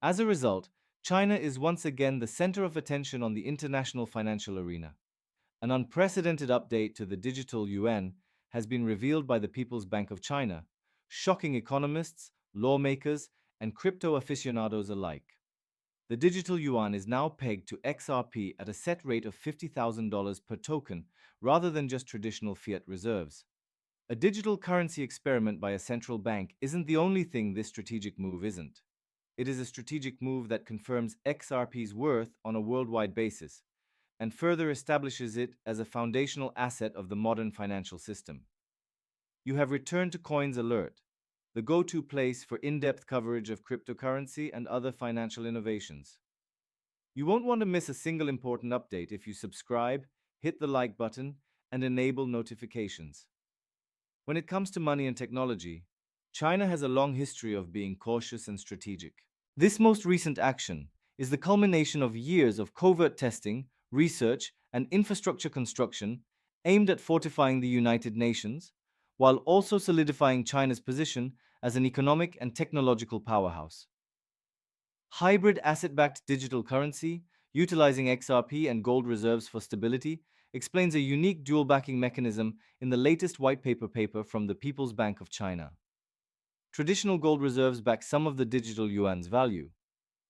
As a result, China is once again the center of attention on the international financial arena. An unprecedented update to the digital yuan has been revealed by the People's Bank of China, shocking economists, lawmakers, and crypto aficionados alike. The digital yuan is now pegged to XRP at a set rate of $50,000 per token rather than just traditional fiat reserves. A digital currency experiment by a central bank isn't the only thing this strategic move isn't. It is a strategic move that confirms XRP's worth on a worldwide basis and further establishes it as a foundational asset of the modern financial system. You have returned to Coins Alert, the go-to place for in-depth coverage of cryptocurrency and other financial innovations. You won't want to miss a single important update if you subscribe, hit the like button, and enable notifications. When it comes to money and technology, China has a long history of being cautious and strategic. This most recent action is the culmination of years of covert testing, research, and infrastructure construction aimed at fortifying the United Nations, while also solidifying China's position as an economic and technological powerhouse. Hybrid asset-backed digital currency, utilizing XRP and gold reserves for stability, explains a unique dual backing mechanism in the latest white paper from the People's Bank of China. Traditional gold reserves back some of the digital yuan's value,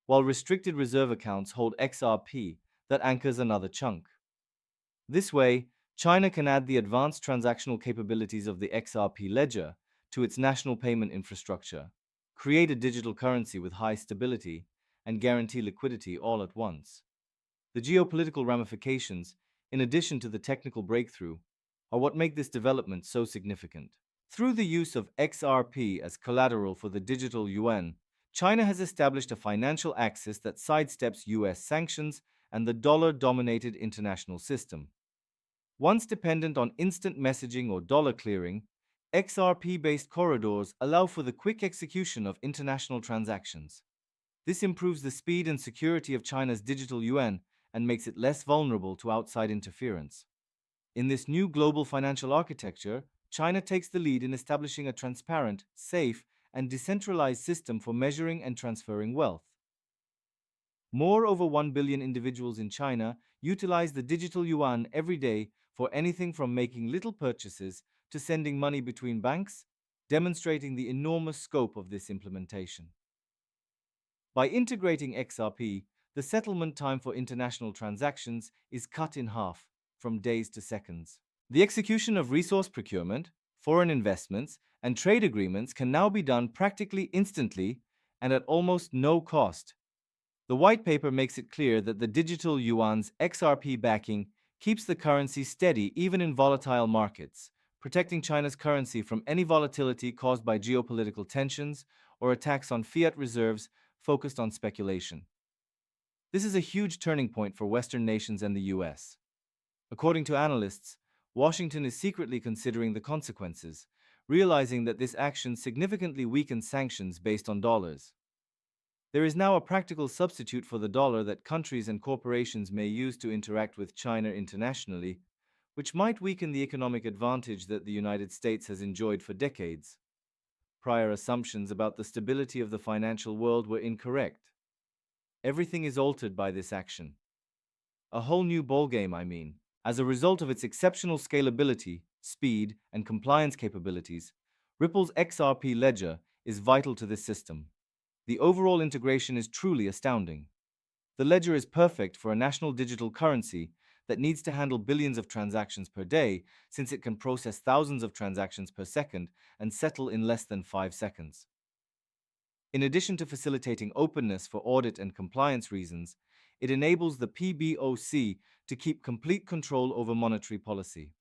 while restricted reserve accounts hold XRP that anchors another chunk. This way, China can add the advanced transactional capabilities of the XRP ledger to its national payment infrastructure, create a digital currency with high stability, and guarantee liquidity all at once. The geopolitical ramifications, in addition to the technical breakthrough, are what make this development so significant. Through the use of XRP as collateral for the digital yuan, China has established a financial axis that sidesteps US sanctions and the dollar-dominated international system. Once dependent on instant messaging or dollar clearing, XRP-based corridors allow for the quick execution of international transactions. This improves the speed and security of China's digital yuan and makes it less vulnerable to outside interference. In this new global financial architecture, China takes the lead in establishing a transparent, safe, and decentralized system for measuring and transferring wealth. More over 1 billion individuals in China utilize the digital yuan every day for anything from making little purchases to sending money between banks, demonstrating the enormous scope of this implementation. By integrating XRP, the settlement time for international transactions is cut in half, from days to seconds. The execution of resource procurement, foreign investments, and trade agreements can now be done practically instantly and at almost no cost. The white paper makes it clear that the digital yuan's XRP backing keeps the currency steady even in volatile markets, protecting China's currency from any volatility caused by geopolitical tensions or attacks on fiat reserves focused on speculation. This is a huge turning point for Western nations and the US. According to analysts, Washington is secretly considering the consequences, realizing that this action significantly weakens sanctions based on dollars. There is now a practical substitute for the dollar that countries and corporations may use to interact with China internationally, which might weaken the economic advantage that the United States has enjoyed for decades. Prior assumptions about the stability of the financial world were incorrect. Everything is altered by this action. A whole new ballgame, I mean. As a result of its exceptional scalability, speed, and compliance capabilities, Ripple's XRP ledger is vital to this system. The overall integration is truly astounding. The ledger is perfect for a national digital currency that needs to handle billions of transactions per day, since it can process thousands of transactions per second and settle in less than 5 seconds. In addition to facilitating openness for audit and compliance reasons, it enables the PBOC to keep complete control over monetary policy.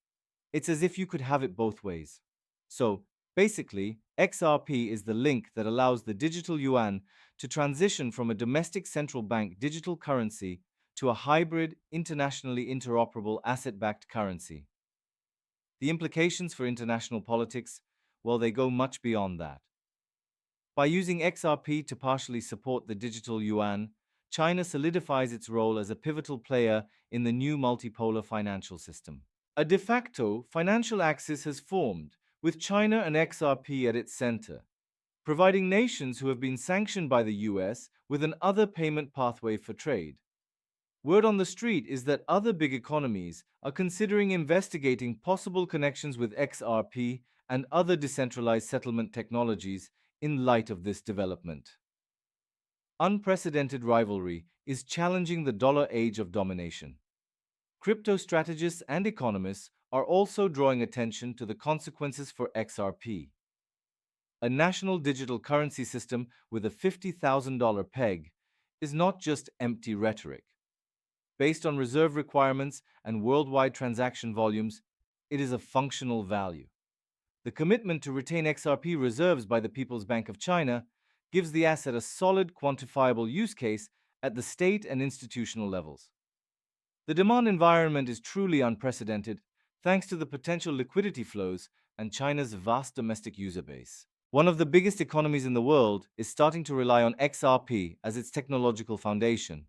It's as if you could have it both ways. So, basically, XRP is the link that allows the digital yuan to transition from a domestic central bank digital currency to a hybrid, internationally interoperable asset-backed currency. The implications for international politics, well, they go much beyond that. By using XRP to partially support the digital yuan, China solidifies its role as a pivotal player in the new multipolar financial system. A de facto financial axis has formed, with China and XRP at its center, providing nations who have been sanctioned by the US with an other payment pathway for trade. Word on the street is that other big economies are considering investigating possible connections with XRP and other decentralized settlement technologies in light of this development. Unprecedented rivalry is challenging the dollar age of domination. Crypto strategists and economists are also drawing attention to the consequences for XRP. A national digital currency system with a $50,000 peg is not just empty rhetoric. Based on reserve requirements and worldwide transaction volumes, it is a functional value. The commitment to retain XRP reserves by the People's Bank of China gives the asset a solid, quantifiable use case at the state and institutional levels. The demand environment is truly unprecedented, thanks to the potential liquidity flows and China's vast domestic user base. One of the biggest economies in the world is starting to rely on XRP as its technological foundation,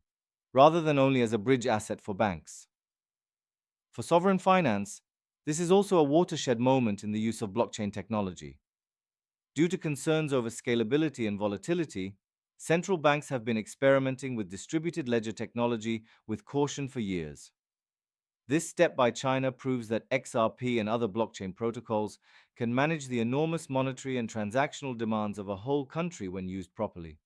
rather than only as a bridge asset for banks. For sovereign finance, this is also a watershed moment in the use of blockchain technology. Due to concerns over scalability and volatility, central banks have been experimenting with distributed ledger technology with caution for years. This step by China proves that XRP and other blockchain protocols can manage the enormous monetary and transactional demands of a whole country when used properly.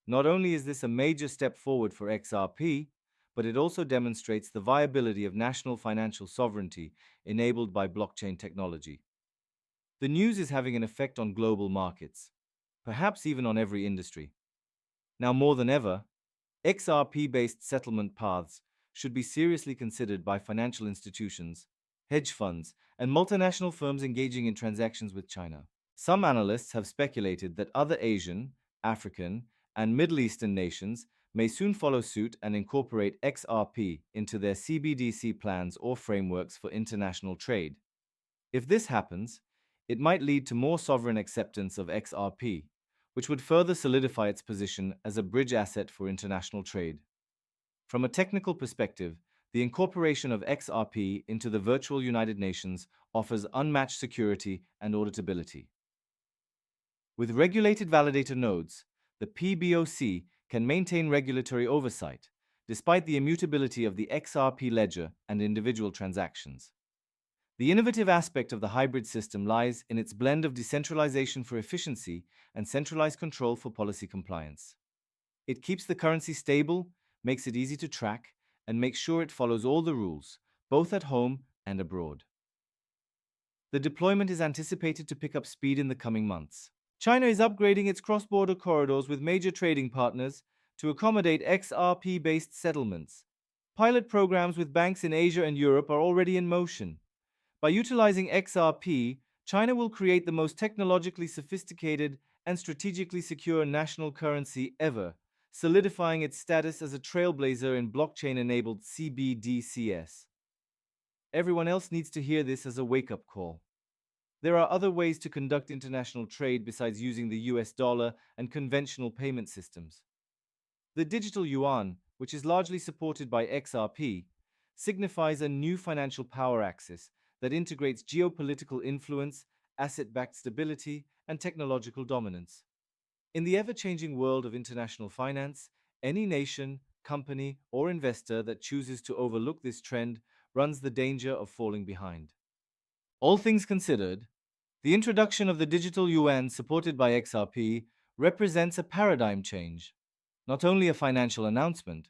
Not only is this a major step forward for XRP, but it also demonstrates the viability of national financial sovereignty enabled by blockchain technology. The news is having an effect on global markets, perhaps even on every industry. Now more than ever, XRP-based settlement paths should be seriously considered by financial institutions, hedge funds, and multinational firms engaging in transactions with China. Some analysts have speculated that other Asian, African, and Middle Eastern nations may soon follow suit and incorporate XRP into their CBDC plans or frameworks for international trade. If this happens, it might lead to more sovereign acceptance of XRP, which would further solidify its position as a bridge asset for international trade. From a technical perspective, the incorporation of XRP into the virtual United Nations offers unmatched security and auditability. With regulated validator nodes, the PBOC can maintain regulatory oversight, despite the immutability of the XRP ledger and individual transactions. The innovative aspect of the hybrid system lies in its blend of decentralization for efficiency and centralized control for policy compliance. It keeps the currency stable, makes it easy to track, and makes sure it follows all the rules, both at home and abroad. The deployment is anticipated to pick up speed in the coming months. China is upgrading its cross-border corridors with major trading partners to accommodate XRP-based settlements. Pilot programs with banks in Asia and Europe are already in motion. By utilizing XRP, China will create the most technologically sophisticated and strategically secure national currency ever, solidifying its status as a trailblazer in blockchain-enabled CBDCs. Everyone else needs to hear this as a wake-up call. There are other ways to conduct international trade besides using the US dollar and conventional payment systems. The digital yuan, which is largely supported by XRP, signifies a new financial power axis that integrates geopolitical influence, asset-backed stability, and technological dominance. In the ever-changing world of international finance, any nation, company, or investor that chooses to overlook this trend runs the danger of falling behind. All things considered, the introduction of the digital yuan supported by XRP represents a paradigm change, not only a financial announcement,